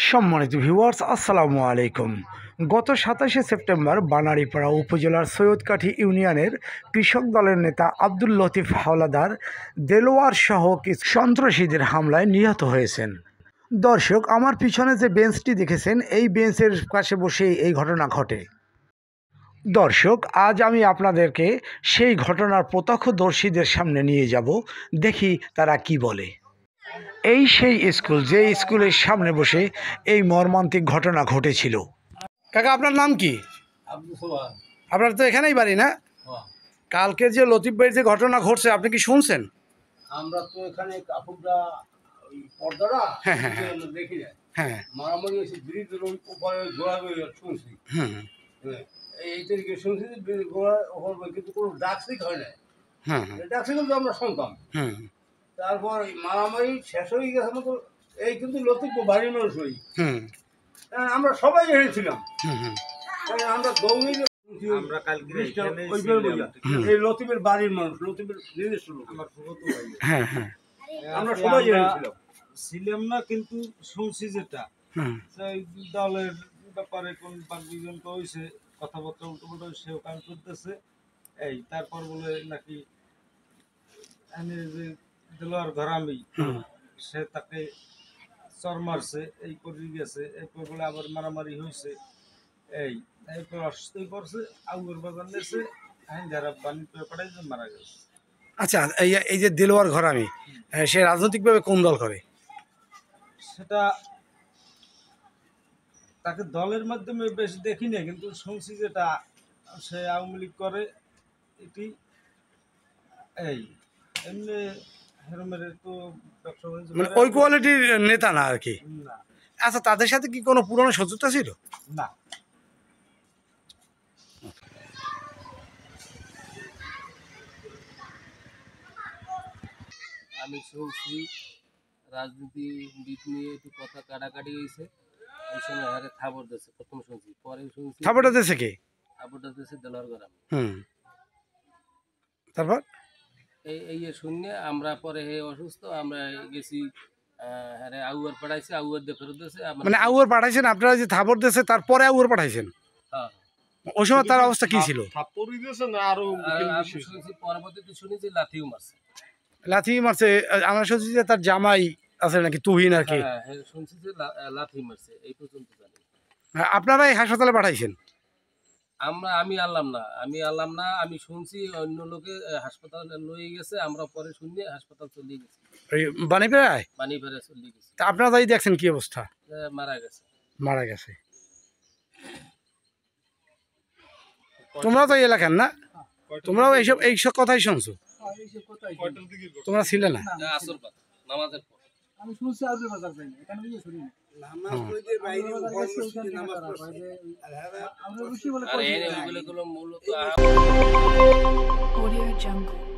সম্মানিত ভিউয়ার্স, আসসালামু আলাইকুম। গত ২৭শে সেপ্টেম্বর বানারীপাড়া উপজেলার সৈয়দকাঠি ইউনিয়নের কৃষক দলের নেতা আব্দুল লতিফ হাওলাদার দেলোয়ার সহ কিছু সন্ত্রাসীদের হামলায় নিহত হয়েছেন। দর্শক, আমার পিছনে যে বেঞ্চটি দেখেছেন, এই বেঞ্চের পাশে বসেই এই ঘটনা ঘটে। দর্শক, আজ আমি আপনাদেরকে সেই ঘটনার প্রত্যক্ষদর্শীদের সামনে নিয়ে যাব, দেখি তারা কি বলে। এই সেই স্কুল, যে স্কুলের সামনে বসে এই মর্মান্তিক ঘটনা ঘটেছিল। কাকা, আপনার নাম কি? আপনার তো এখানেই বাড়ি, না? কালকে যে লতিফ ভাইয়ের যে ঘটনা ঘটছে, আপনি কি শুনছেন? আমরা তো এখানে কাপড়টা পর্দাটা দেখি না। হ্যাঁ, মারামারি এসে ব্রিজ উপরে ঘোরা শুনছি। এই তারিখে শুনছি যে ব্রিজ ঘোরা ওপর, কিন্তু কোনো ডাকসিক হয় না। ডাকসিক কিন্তু আমরা শুনতাম। তারপর মারামারি শেষ হয়ে গেছে মতো, এই কিন্তু লতিফ বাড়ির মানুষ হই, আমরা সবাই এসেছিলাম। আমরা দৌড়ি, আমরা কালকে এই লতিফের বাড়ির মানুষ, লতিফের নিজস্ব লোক, আমরা সবাই এসেছিলাম ছিলাম না। কিন্তু শুনছি যেটা দলের ব্যাপারে কোন পাঁচজন হয়েছে কথাবার্তা উল্টো সে কাজ করতেছে। এই তারপর বলে নাকি যে দেলোয়ার ঘরামি, সে তাকে চর মারছে, এই করে গেছে, এরপর বলে আবার মারামারি হয়েছে। এরপর অসুস্থই পড়ছে, আউয়ের বাজার নিয়েছে, যারা বাণী পাঠাই মারা গেছে। আচ্ছা, এই যে দেলোয়ার ঘরামি, সে রাজনৈতিকভাবে কোন দল করে? সেটা তাকে দলের মাধ্যমে বেশি দেখি না, কিন্তু শুনছি যেটা সে আওয়ামী লীগ করে। এটি এমনি হেরমের তো ব্যবসা মানে ওই কোয়ালিটির নেতা না আর কি। না। আচ্ছা, তাদের সাথে কি কোনো পুরনো শত্রুতা ছিল? না। আমি শুনছি রাজনীতিবিদ নিয়ে একটু কথা কাটাকাটি হয়েছে, ওই সময় হারে খবর দিয়েছে। প্রথম শুনছি, পরে শুনছি খবরটা দিয়েছে কে? খবরটা দিয়েছে দেলোয়ার ঘরামি। তারপর এই শুনে আমরা পরে হে অসুস্থ, আমরা গেছি, হ্যাঁ আউয়ার পাঠাইছে, আউয়ার দিয়ে ফেরত দিয়েছে। মানে আউয়ার পাঠাইছেন আপনারা, যে থাপড় দিয়েছে তারপরে আউয়ার পাঠাইছেন? হ্যাঁ। ওই সময় তার অবস্থা কি ছিল? থাপ্পড়ই দিয়েছে না আরো শুনছি, পরবর্তীতে শুনেছি লাঠিও মারছে। লাথি মারছে? আমরা শুনছি যে তার জামাই আছে নাকি, তুহিন আর কি। হ্যাঁ, শুনছি যে লাঠি মারছে, এই পর্যন্ত জানি। আপনারা এই হাসপাতালে পাঠাইছেন? আমি আনলাম না, আমি শুনছি অন্য লোকে হাসপাতালে লয়ে গেছে, আমরা পরে শুনে হাসপাতাল চলে গেছি। ওই বাণীপাড়ায় চলে গেছি। তা আপনারা তাই দেখছেন কি অবস্থা? মারা গেছে। তোমরাও তো এই এলাকার, না? তোমরাও এইসব কথাই শুনছো? তোমরা ছিলে না? নামাজের পর আমি শুনছি আউয়ার বাজার যাই, এখানে গিয়ে শুনি না। নামাজ পড়তে বাইরে মসজিদে নামাজ পড়ছে। আমরা বেশি বলে আর এগুলো মূলত Audio Jungle।